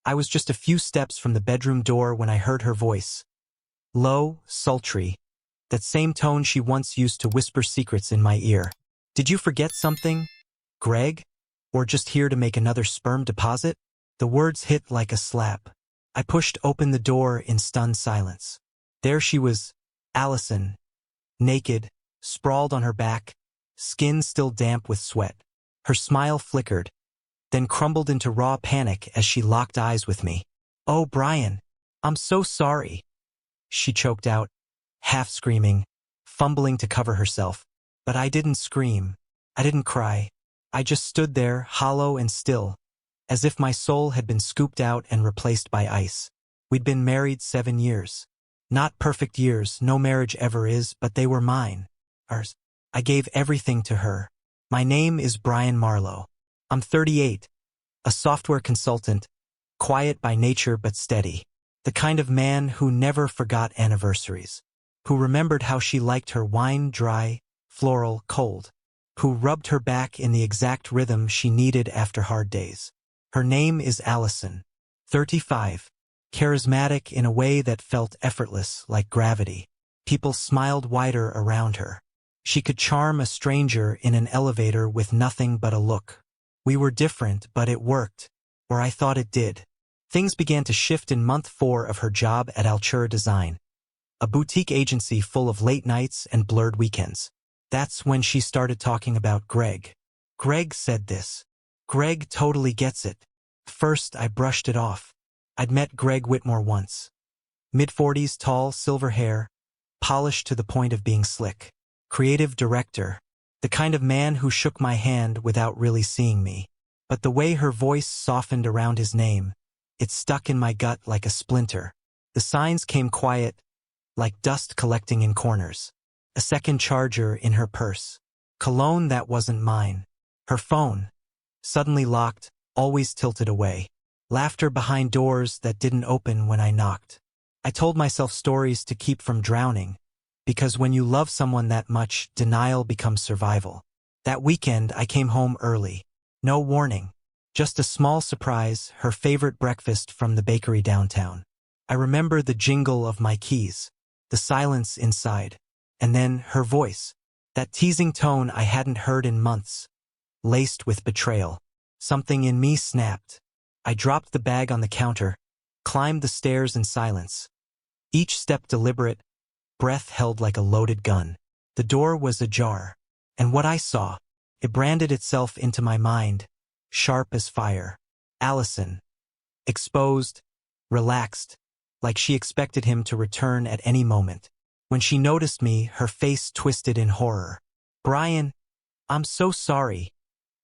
I was just a few steps from the bedroom door when I heard her voice. Low, sultry, that same tone she once used to whisper secrets in my ear. "Did you forget something, Greg? Or just here to make another sperm deposit?" The words hit like a slap. I pushed open the door in stunned silence. There she was, Allison, naked, sprawled on her back, skin still damp with sweat. Her smile flickered, then crumbled into raw panic as she locked eyes with me. "Oh, Brian, I'm so sorry," she choked out, half screaming, fumbling to cover herself. But I didn't scream. I didn't cry. I just stood there, hollow and still, as if my soul had been scooped out and replaced by ice. We'd been married 7 years. Not perfect years, no marriage ever is, but they were mine. Ours. I gave everything to her. My name is Brian Marlowe. I'm 38, a software consultant, quiet by nature but steady. The kind of man who never forgot anniversaries, who remembered how she liked her wine dry, floral, cold, who rubbed her back in the exact rhythm she needed after hard days. Her name is Allison, 35, charismatic in a way that felt effortless, like gravity. People smiled wider around her. She could charm a stranger in an elevator with nothing but a look. We were different, but it worked, or I thought it did. Things began to shift in month 4 of her job at Altura Design, a boutique agency full of late nights and blurred weekends. That's when she started talking about Greg. "Greg said this. Greg totally gets it." First, I brushed it off. I'd met Greg Whitmore once. Mid-40s, tall, silver hair, polished to the point of being slick. Creative director. The kind of man who shook my hand without really seeing me. But the way her voice softened around his name, it stuck in my gut like a splinter. The signs came quiet, like dust collecting in corners. A second charger in her purse. Cologne that wasn't mine. Her phone. Suddenly locked, always tilted away. Laughter behind doors that didn't open when I knocked. I told myself stories to keep from drowning, because when you love someone that much, denial becomes survival. That weekend, I came home early. No warning. Just a small surprise, her favorite breakfast from the bakery downtown. I remember the jingle of my keys, the silence inside, and then her voice, that teasing tone I hadn't heard in months, laced with betrayal. Something in me snapped. I dropped the bag on the counter, climbed the stairs in silence. Each step deliberate, breath held like a loaded gun. The door was ajar, and what I saw, it branded itself into my mind, sharp as fire. Allison. Exposed, relaxed, like she expected him to return at any moment. When she noticed me, her face twisted in horror. "Brian, I'm so sorry,"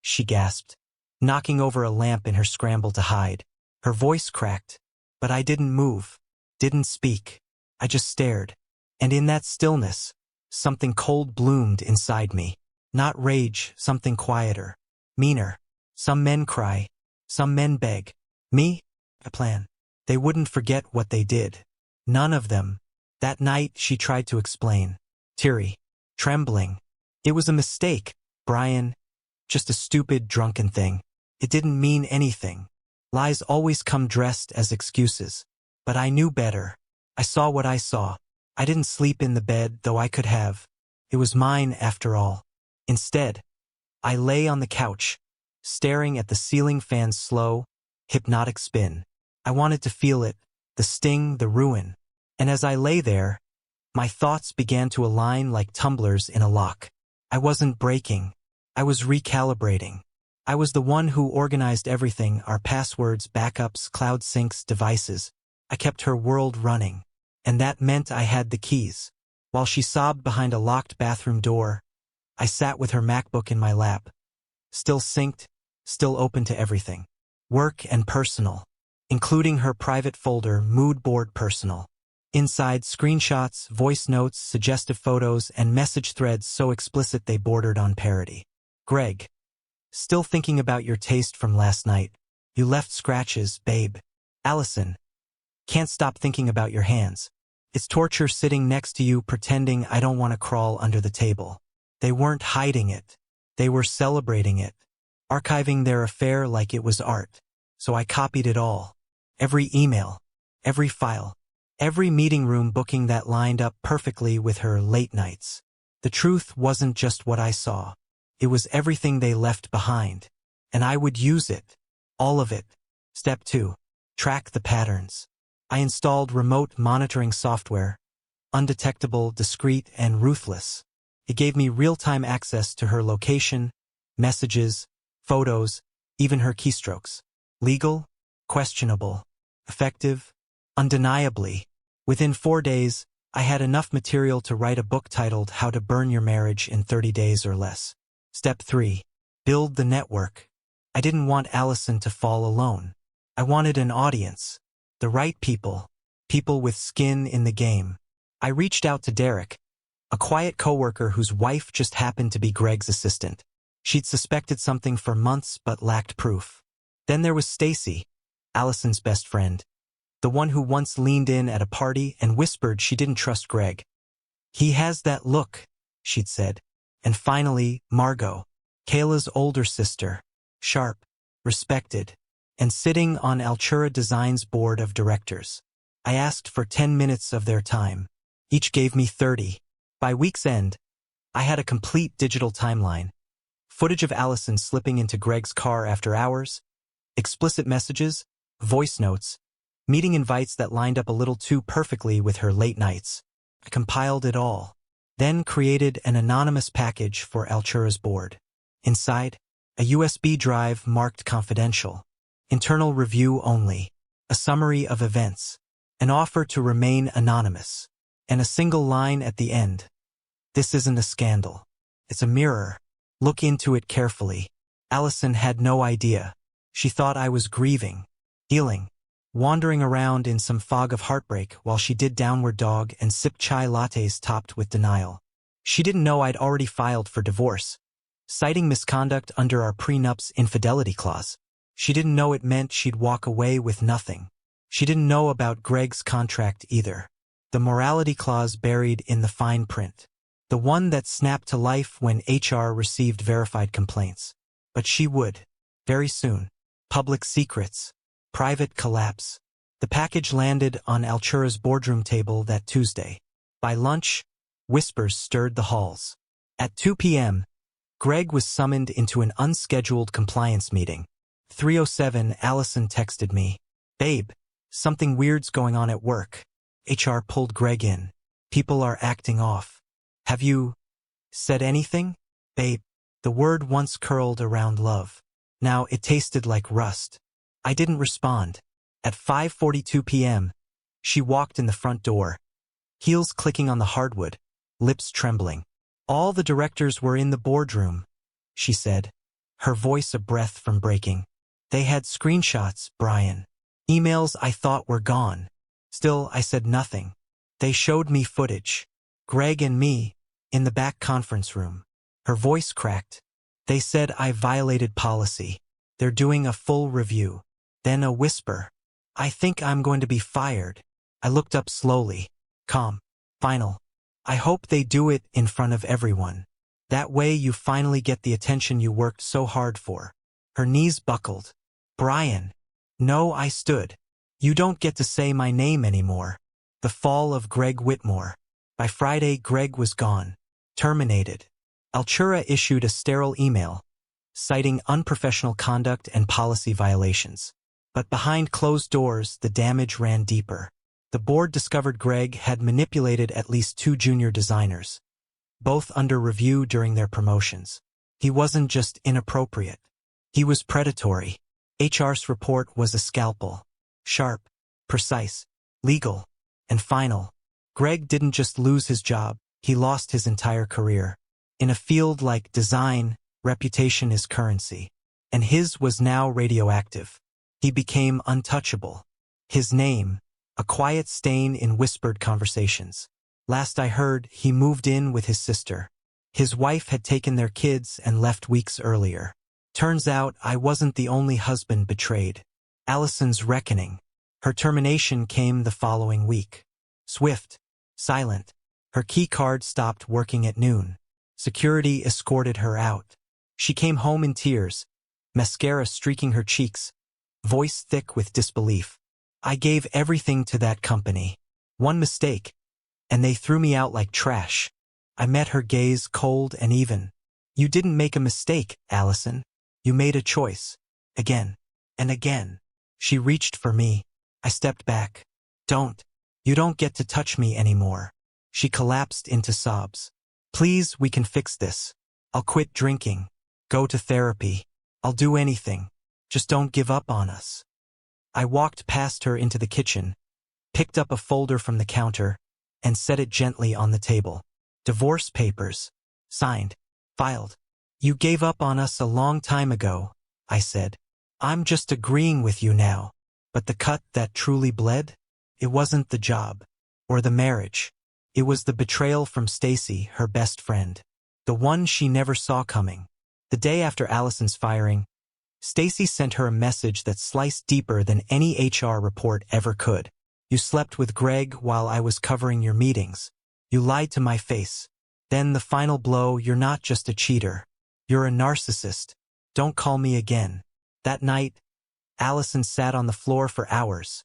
she gasped, knocking over a lamp in her scramble to hide. Her voice cracked, but I didn't move, didn't speak. I just stared. And in that stillness, something cold bloomed inside me. Not rage, something quieter, meaner. Some men cry, some men beg. Me? A plan. They wouldn't forget what they did. None of them. That night, she tried to explain. Teary, trembling. "It was a mistake, Brian. Just a stupid, drunken thing. It didn't mean anything. Lies always come dressed as excuses." But I knew better. I saw what I saw. I didn't sleep in the bed, though I could have. It was mine after all. Instead, I lay on the couch, staring at the ceiling fan's slow, hypnotic spin. I wanted to feel it, the sting, the ruin. And as I lay there, my thoughts began to align like tumblers in a lock. I wasn't breaking. I was recalibrating. I was the one who organized everything, our passwords, backups, cloud syncs, devices. I kept her world running. And that meant I had the keys. While she sobbed behind a locked bathroom door, I sat with her MacBook in my lap. Still synced, still open to everything. Work and personal. Including her private folder, mood board personal. Inside, screenshots, voice notes, suggestive photos, and message threads so explicit they bordered on parody. "Greg. Still thinking about your taste from last night. You left scratches, babe." Allison. "Can't stop thinking about your hands. It's torture sitting next to you pretending I don't want to crawl under the table." They weren't hiding it. They were celebrating it. Archiving their affair like it was art. So I copied it all. Every email, every file, every meeting room booking that lined up perfectly with her late nights. The truth wasn't just what I saw. It was everything they left behind. And I would use it. All of it. Step 2. Track the patterns. I installed remote monitoring software, undetectable, discreet, and ruthless. It gave me real-time access to her location, messages, photos, even her keystrokes. Legal? Questionable. Effective? Undeniably. Within 4 days, I had enough material to write a book titled How to Burn Your Marriage in 30 Days or Less. Step 3. Build the network. I didn't want Allison to fall alone. I wanted an audience. The right people. People with skin in the game. I reached out to Derek, a quiet coworker whose wife just happened to be Greg's assistant. She'd suspected something for months but lacked proof. Then there was Stacy, Allison's best friend, the one who once leaned in at a party and whispered she didn't trust Greg. "He has that look," she'd said. And finally, Margot, Kayla's older sister, sharp, respected, and sitting on Altura Design's board of directors. I asked for 10 minutes of their time. Each gave me 30. By week's end, I had a complete digital timeline. Footage of Allison slipping into Greg's car after hours, explicit messages, voice notes, meeting invites that lined up a little too perfectly with her late nights. I compiled it all, then created an anonymous package for Altura's board. Inside, a USB drive marked confidential, internal review only, a summary of events, an offer to remain anonymous, and a single line at the end. "This isn't a scandal. It's a mirror. Look into it carefully." Allison had no idea. She thought I was grieving, healing, wandering around in some fog of heartbreak while she did downward dog and sipped chai lattes topped with denial. She didn't know I'd already filed for divorce, citing misconduct under our prenup's infidelity clause. She didn't know it meant she'd walk away with nothing. She didn't know about Greg's contract either. The morality clause buried in the fine print. The one that snapped to life when HR received verified complaints. But she would. Very soon. Public secrets. Private collapse. The package landed on Altura's boardroom table that Tuesday. By lunch, whispers stirred the halls. At 2 p.m., Greg was summoned into an unscheduled compliance meeting. 3:07, Allison texted me. "Babe, something weird's going on at work." HR pulled Greg in. "People are acting off. Have you said anything?" "Babe." The word once curled around love. Now it tasted like rust. I didn't respond. At 5:42 p.m., she walked in the front door, heels clicking on the hardwood, lips trembling. "All the directors were in the boardroom," she said, her voice a breath from breaking. "They had screenshots, Brian. Emails I thought were gone." Still, I said nothing. "They showed me footage. Greg and me, in the back conference room." Her voice cracked. "They said I violated policy. They're doing a full review." Then a whisper. "I think I'm going to be fired." I looked up slowly. Calm. Final. "I hope they do it in front of everyone. That way you finally get the attention you worked so hard for." Her knees buckled. "Brian." "No," I stood. "You don't get to say my name anymore." The fall of Greg Whitmore. By Friday, Greg was gone. Terminated. Altura issued a sterile email, citing unprofessional conduct and policy violations. But behind closed doors, the damage ran deeper. The board discovered Greg had manipulated at least 2 junior designers, both under review during their promotions. He wasn't just inappropriate. He was predatory. HR's report was a scalpel. Sharp, precise, legal, and final. Greg didn't just lose his job, he lost his entire career. In a field like design, reputation is currency. And his was now radioactive. He became untouchable. His name, a quiet stain in whispered conversations. Last I heard, he moved in with his sister. His wife had taken their kids and left weeks earlier. Turns out I wasn't the only husband betrayed. Allison's reckoning. Her termination came the following week. Swift. Silent. Her key card stopped working at noon. Security escorted her out. She came home in tears, mascara streaking her cheeks, voice thick with disbelief. I gave everything to that company. One mistake, and they threw me out like trash. I met her gaze cold and even. You didn't make a mistake, Allison. You made a choice. Again. And again. She reached for me. I stepped back. Don't. You don't get to touch me anymore. She collapsed into sobs. Please, we can fix this. I'll quit drinking. Go to therapy. I'll do anything. Just don't give up on us. I walked past her into the kitchen, picked up a folder from the counter, and set it gently on the table. Divorce papers. Signed. Filed. You gave up on us a long time ago, I said. I'm just agreeing with you now. But the cut that truly bled? It wasn't the job. Or the marriage. It was the betrayal from Stacy, her best friend. The one she never saw coming. The day after Allison's firing, Stacy sent her a message that sliced deeper than any HR report ever could. You slept with Greg while I was covering your meetings. You lied to my face. Then the final blow, you're not just a cheater. You're a narcissist. Don't call me again. That night, Allison sat on the floor for hours,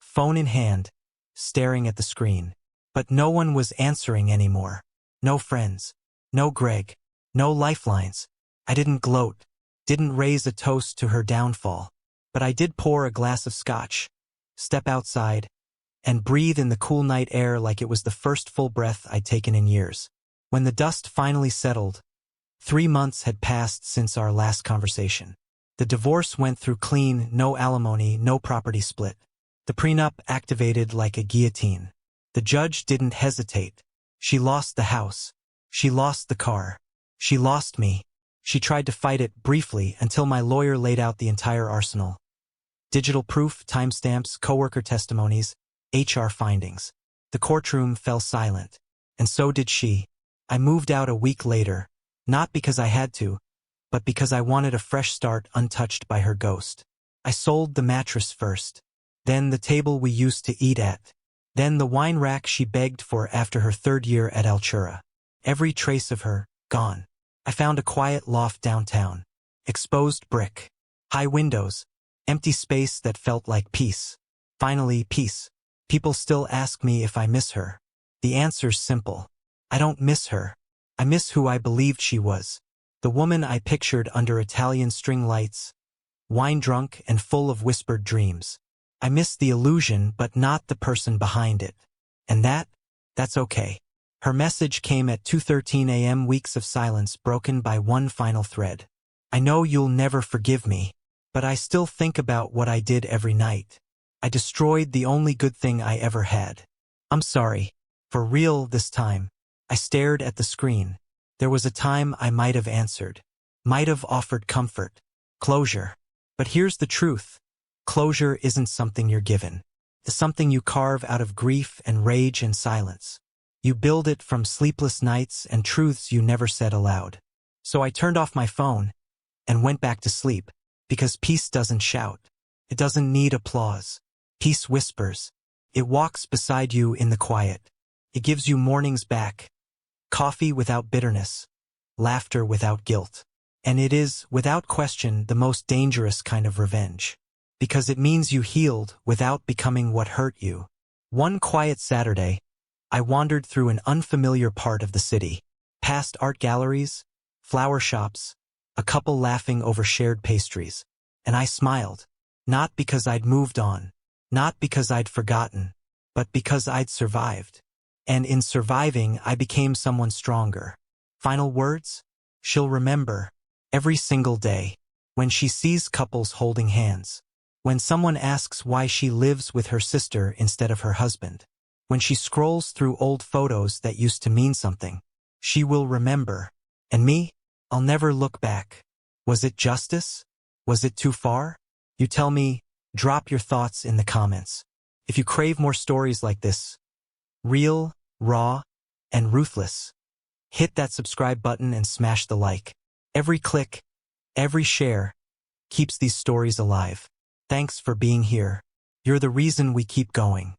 phone in hand, staring at the screen. But no one was answering anymore. No friends. No Greg. No lifelines. I didn't gloat. Didn't raise a toast to her downfall. But I did pour a glass of scotch, step outside, and breathe in the cool night air like it was the first full breath I'd taken in years. When the dust finally settled, 3 months had passed since our last conversation. The divorce went through clean, no alimony, no property split. The prenup activated like a guillotine. The judge didn't hesitate. She lost the house. She lost the car. She lost me. She tried to fight it briefly until my lawyer laid out the entire arsenal. Digital proof, timestamps, coworker testimonies, HR findings. The courtroom fell silent. And so did she. I moved out a week later, not because I had to, but because I wanted a fresh start untouched by her ghost. I sold the mattress first, then the table we used to eat at, then the wine rack she begged for after her 3rd year at Altura. Every trace of her, gone. I found a quiet loft downtown. Exposed brick. High windows. Empty space that felt like peace. Finally, peace. People still ask me if I miss her. The answer's simple. I don't miss her. I miss who I believed she was. The woman I pictured under Italian string lights, wine-drunk and full of whispered dreams. I miss the illusion but not the person behind it. And that's okay. Her message came at 2:13 a.m. Weeks of silence broken by one final thread. I know you'll never forgive me, but I still think about what I did every night. I destroyed the only good thing I ever had. I'm sorry. For real this time. I stared at the screen. There was a time I might have answered. Might have offered comfort. Closure. But here's the truth. Closure isn't something you're given. It's something you carve out of grief and rage and silence. You build it from sleepless nights and truths you never said aloud. So I turned off my phone and went back to sleep, because peace doesn't shout. It doesn't need applause. Peace whispers. It walks beside you in the quiet. It gives you mornings back. Coffee without bitterness. Laughter without guilt. And it is, without question, the most dangerous kind of revenge. Because it means you healed without becoming what hurt you. One quiet Saturday, I wandered through an unfamiliar part of the city. Past art galleries, flower shops, a couple laughing over shared pastries. And I smiled. Not because I'd moved on. Not because I'd forgotten. But because I'd survived. And in surviving, I became someone stronger. Final words? She'll remember. Every single day. When she sees couples holding hands. When someone asks why she lives with her sister instead of her husband. When she scrolls through old photos that used to mean something. She will remember. And me? I'll never look back. Was it justice? Was it too far? You tell me. Drop your thoughts in the comments. If you crave more stories like this, real, raw, and ruthless, hit that subscribe button and smash the like. Every click, every share, keeps these stories alive. Thanks for being here. You're the reason we keep going.